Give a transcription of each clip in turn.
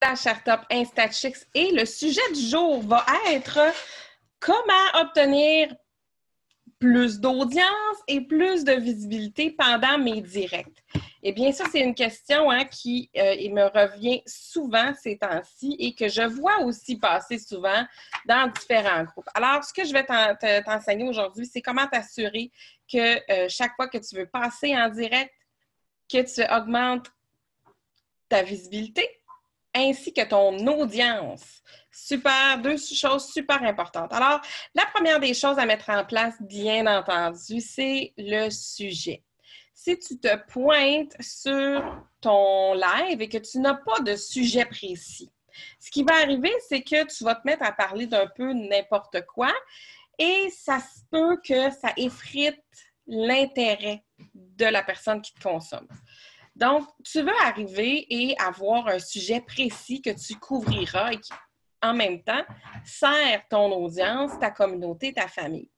la Startup InstaChicks et le sujet du jour va être comment obtenir plus d'audience et plus de visibilité pendant mes directs. Eh bien, ça, c'est une question qui me revient souvent ces temps-ci et que je vois aussi passer souvent dans différents groupes. Alors, ce que je vais t'enseigner aujourd'hui, c'est comment t'assurer que chaque fois que tu veux passer en direct, que tu augmentes ta visibilité ainsi que ton audience. Super, deux choses super importantes. Alors, la première des choses à mettre en place, bien entendu, c'est le sujet. Si tu te pointes sur ton live et que tu n'as pas de sujet précis, ce qui va arriver, c'est que tu vas te mettre à parler d'un peu n'importe quoi et ça se peut que ça effrite l'intérêt de la personne qui te consomme. Donc, tu veux arriver et avoir un sujet précis que tu couvriras et qui, en même temps, sert ton audience, ta communauté, ta famille.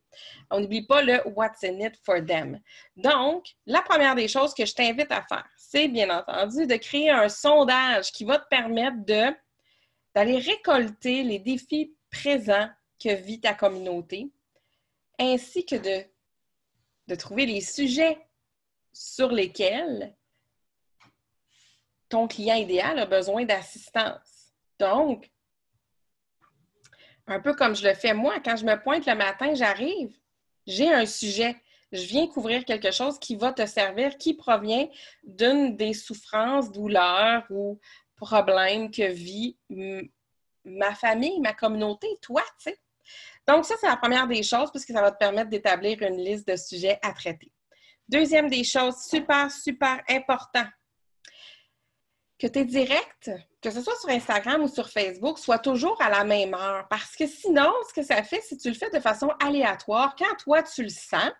On n'oublie pas le « what's in it for them ». Donc, la première des choses que je t'invite à faire, c'est bien entendu de créer un sondage qui va te permettre d'aller récolter les défis présents que vit ta communauté, ainsi que de trouver les sujets sur lesquels ton client idéal a besoin d'assistance. Donc, un peu comme je le fais moi, quand je me pointe le matin, j'arrive, j'ai un sujet, je viens couvrir quelque chose qui va te servir, qui provient d'une des souffrances, douleurs ou problèmes que vit ma famille, ma communauté, toi, tu sais. Donc, ça, c'est la première des choses puisque ça va te permettre d'établir une liste de sujets à traiter. Deuxième des choses, super, super important, que tes directs, que ce soit sur Instagram ou sur Facebook, soient toujours à la même heure. Parce que sinon, ce que ça fait, si tu le fais de façon aléatoire, quand toi, tu le sens,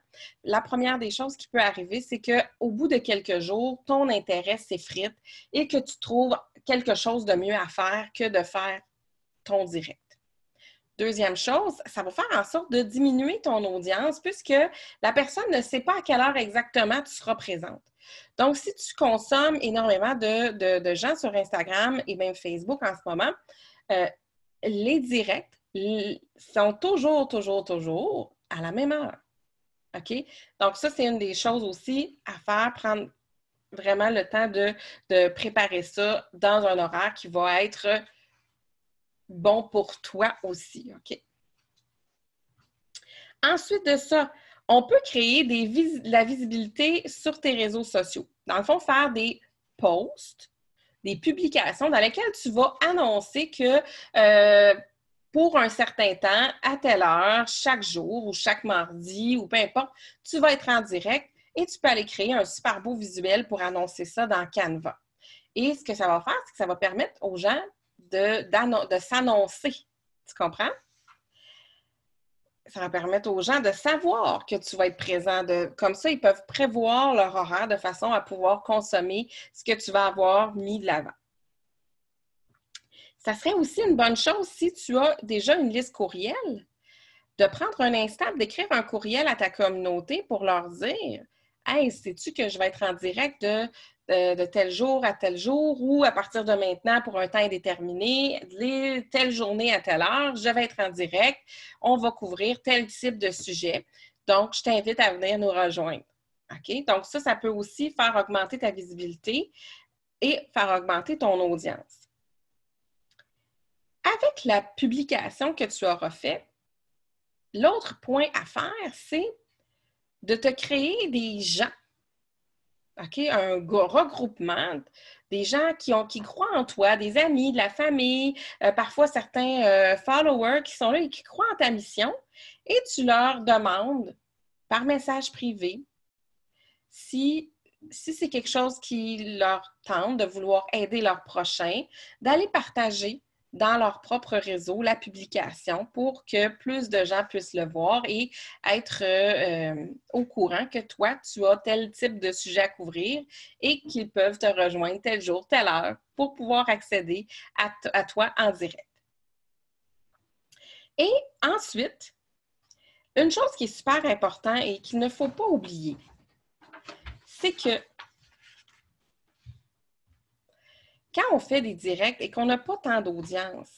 la première des choses qui peut arriver, c'est qu'au bout de quelques jours, ton intérêt s'effrite et que tu trouves quelque chose de mieux à faire que de faire ton direct. Deuxième chose, ça va faire en sorte de diminuer ton audience puisque la personne ne sait pas à quelle heure exactement tu seras présente. Donc, si tu consommes énormément de gens sur Instagram et même Facebook en ce moment, les directs sont toujours à la même heure. OK? Donc, ça, c'est une des choses aussi à faire, prendre vraiment le temps de préparer ça dans un horaire qui va être bon pour toi aussi. OK? Ensuite de ça, on peut créer la visibilité sur tes réseaux sociaux. Dans le fond, faire des posts, des publications dans lesquelles tu vas annoncer que pour un certain temps, à telle heure, chaque jour ou chaque mardi ou peu importe, tu vas être en direct et tu peux aller créer un super beau visuel pour annoncer ça dans Canva. Et ce que ça va faire, c'est que ça va permettre aux gens de s'annoncer. Tu comprends? Ça va permettre aux gens de savoir que tu vas être présent. Comme ça, ils peuvent prévoir leur horaire de façon à pouvoir consommer ce que tu vas avoir mis de l'avant. Ça serait aussi une bonne chose si tu as déjà une liste courriel, de prendre un instant, d'écrire un courriel à ta communauté pour leur dire « Hey, sais-tu que je vais être en direct de tel jour à tel jour ou à partir de maintenant pour un temps indéterminé, telle journée à telle heure, je vais être en direct, on va couvrir tel type de sujet. Donc, je t'invite à venir nous rejoindre. » OK? Donc, ça peut aussi faire augmenter ta visibilité et faire augmenter ton audience. Avec la publication que tu auras faite, l'autre point à faire, c'est de te créer des gens, OK? Un regroupement, des gens qui croient en toi, des amis, de la famille, parfois certains followers qui sont là et qui croient en ta mission, et tu leur demandes par message privé si c'est quelque chose qui leur tente de vouloir aider leur prochain, d'aller partager dans leur propre réseau la publication pour que plus de gens puissent le voir et être au courant que toi, tu as tel type de sujet à couvrir et qu'ils peuvent te rejoindre tel jour, telle heure pour pouvoir accéder à toi en direct. Et ensuite, une chose qui est super importante et qu'il ne faut pas oublier, c'est que quand on fait des directs et qu'on n'a pas tant d'audience,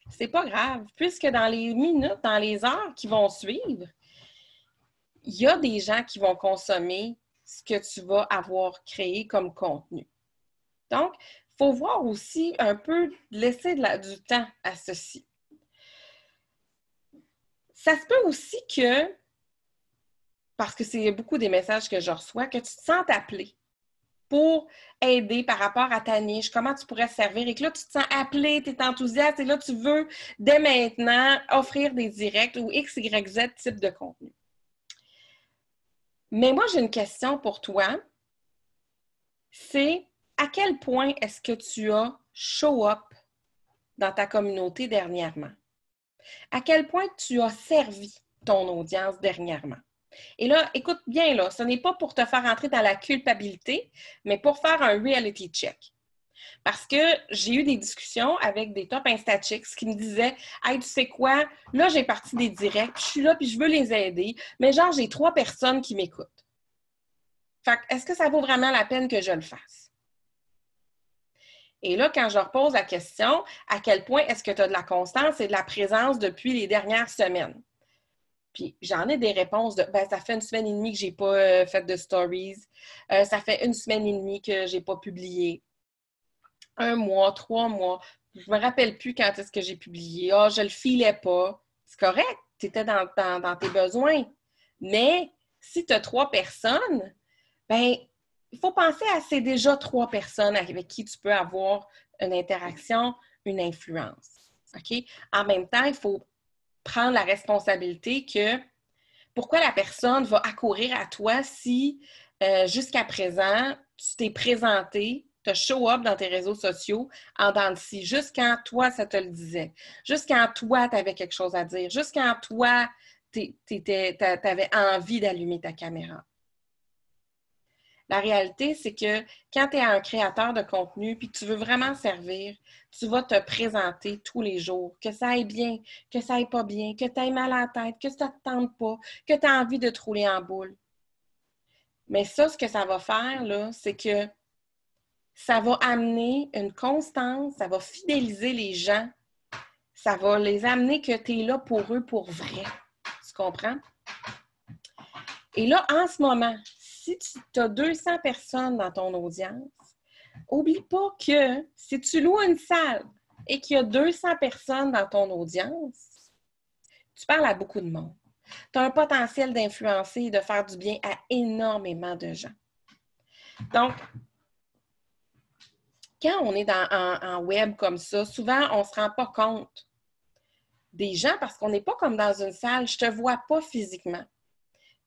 c'est pas grave, puisque dans les minutes, dans les heures qui vont suivre, il y a des gens qui vont consommer ce que tu vas avoir créé comme contenu. Donc, il faut voir aussi un peu, laisser du temps à ceci. Ça se peut aussi que, parce que c'est beaucoup des messages que je reçois, que tu te sens appelé pour aider par rapport à ta niche, comment tu pourrais servir, et que là, tu te sens appelé, tu es enthousiaste, et là, tu veux, dès maintenant, offrir des directs ou X, Y, Z type de contenu. Mais moi, j'ai une question pour toi. C'est à quel point est-ce que tu as show up dans ta communauté dernièrement? À quel point tu as servi ton audience dernièrement? Et là, écoute bien, là, ce n'est pas pour te faire entrer dans la culpabilité, mais pour faire un reality check. Parce que j'ai eu des discussions avec des top InstaChicks qui me disaient « Hey, tu sais quoi? Là, j'ai parti des directs, puis je suis là, puis je veux les aider, mais genre, j'ai 3 personnes qui m'écoutent. Fait que, est-ce que ça vaut vraiment la peine que je le fasse? » Et là, quand je leur pose la question, à quel point est-ce que tu as de la constance et de la présence depuis les dernières semaines? Puis j'en ai des réponses de « ça fait 1 semaine et demie que je n'ai pas fait de stories. Ça fait 1 semaine et demie que je n'ai pas publié. 1 mois, 3 mois. Je ne me rappelle plus quand est-ce que j'ai publié. Ah, je le filais pas. » C'est correct, tu étais dans tes besoins. Mais si tu as 3 personnes, bien, il faut penser à c'est déjà 3 personnes avec qui tu peux avoir une interaction, une influence. OK? En même temps, il faut prendre la responsabilité que pourquoi la personne va accourir à toi si jusqu'à présent, tu t'es présenté, tu as show up dans tes réseaux sociaux en dents de scie, juste quand toi, ça te le disait, juste quand toi, tu avais quelque chose à dire, juste quand toi, tu avais envie d'allumer ta caméra. La réalité, c'est que quand tu es un créateur de contenu puis que tu veux vraiment servir, tu vas te présenter tous les jours, que ça aille bien, que ça aille pas bien, que tu aies mal à la tête, que ça ne te tente pas, que tu as envie de te rouler en boule. Mais ça, ce que ça va faire, là, c'est que ça va amener une constance, ça va fidéliser les gens, ça va les amener que tu es là pour eux pour vrai. Tu comprends? Et là, en ce moment, si tu as 200 personnes dans ton audience, n'oublie pas que si tu loues une salle et qu'il y a 200 personnes dans ton audience, tu parles à beaucoup de monde. Tu as un potentiel d'influencer et de faire du bien à énormément de gens. Donc, quand on est en web comme ça, souvent, on ne se rend pas compte des gens parce qu'on n'est pas comme dans une salle. Je ne te vois pas physiquement.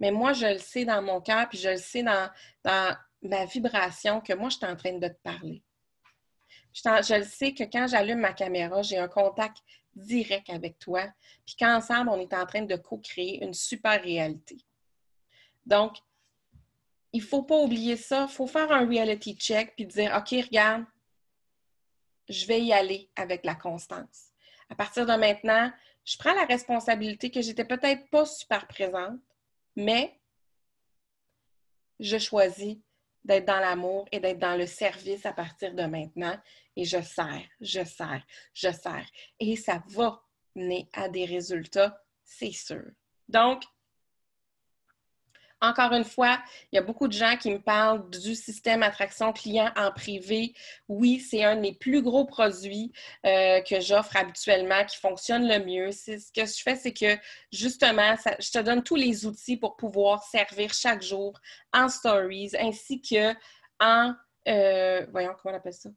Mais moi, je le sais dans mon cœur, puis je le sais dans ma vibration que moi, je suis en train de te parler. Je le sais que quand j'allume ma caméra, j'ai un contact direct avec toi, puis qu'ensemble, on est en train de co-créer une super réalité. Donc, il ne faut pas oublier ça. Il faut faire un reality check puis dire « OK, regarde, je vais y aller avec la constance. À partir de maintenant, je prends la responsabilité que j'étais peut-être pas super présente, mais je choisis d'être dans l'amour et d'être dans le service à partir de maintenant. Et je sers, je sers, je sers. Et ça va mener à des résultats, c'est sûr. Donc, encore une fois, il y a beaucoup de gens qui me parlent du système attraction client en privé. Oui, c'est un des plus gros produits que j'offre habituellement, qui fonctionne le mieux. Ce que je fais, c'est que justement, je te donne tous les outils pour pouvoir servir chaque jour en stories, ainsi que en, voyons, comment on appelle ça?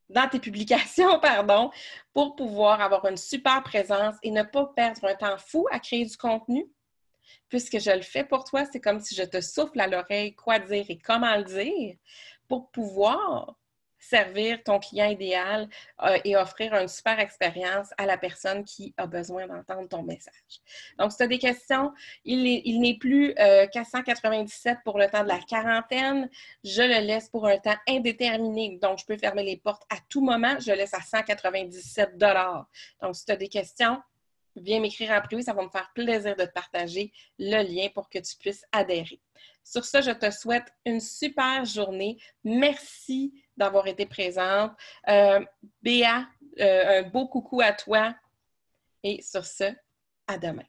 Dans tes publications, pardon, pour pouvoir avoir une super présence et ne pas perdre un temps fou à créer du contenu. Puisque je le fais pour toi, c'est comme si je te souffle à l'oreille quoi dire et comment le dire pour pouvoir servir ton client idéal et offrir une super expérience à la personne qui a besoin d'entendre ton message. Donc, si tu as des questions, il n'est plus 497 pour le temps de la quarantaine. Je le laisse pour un temps indéterminé. Donc, je peux fermer les portes à tout moment. Je laisse à 197 $. Donc, si tu as des questions, viens m'écrire en privé, ça va me faire plaisir de te partager le lien pour que tu puisses adhérer. Sur ce, je te souhaite une super journée. Merci d'avoir été présente. Béa, un beau coucou à toi. Et sur ce, à demain.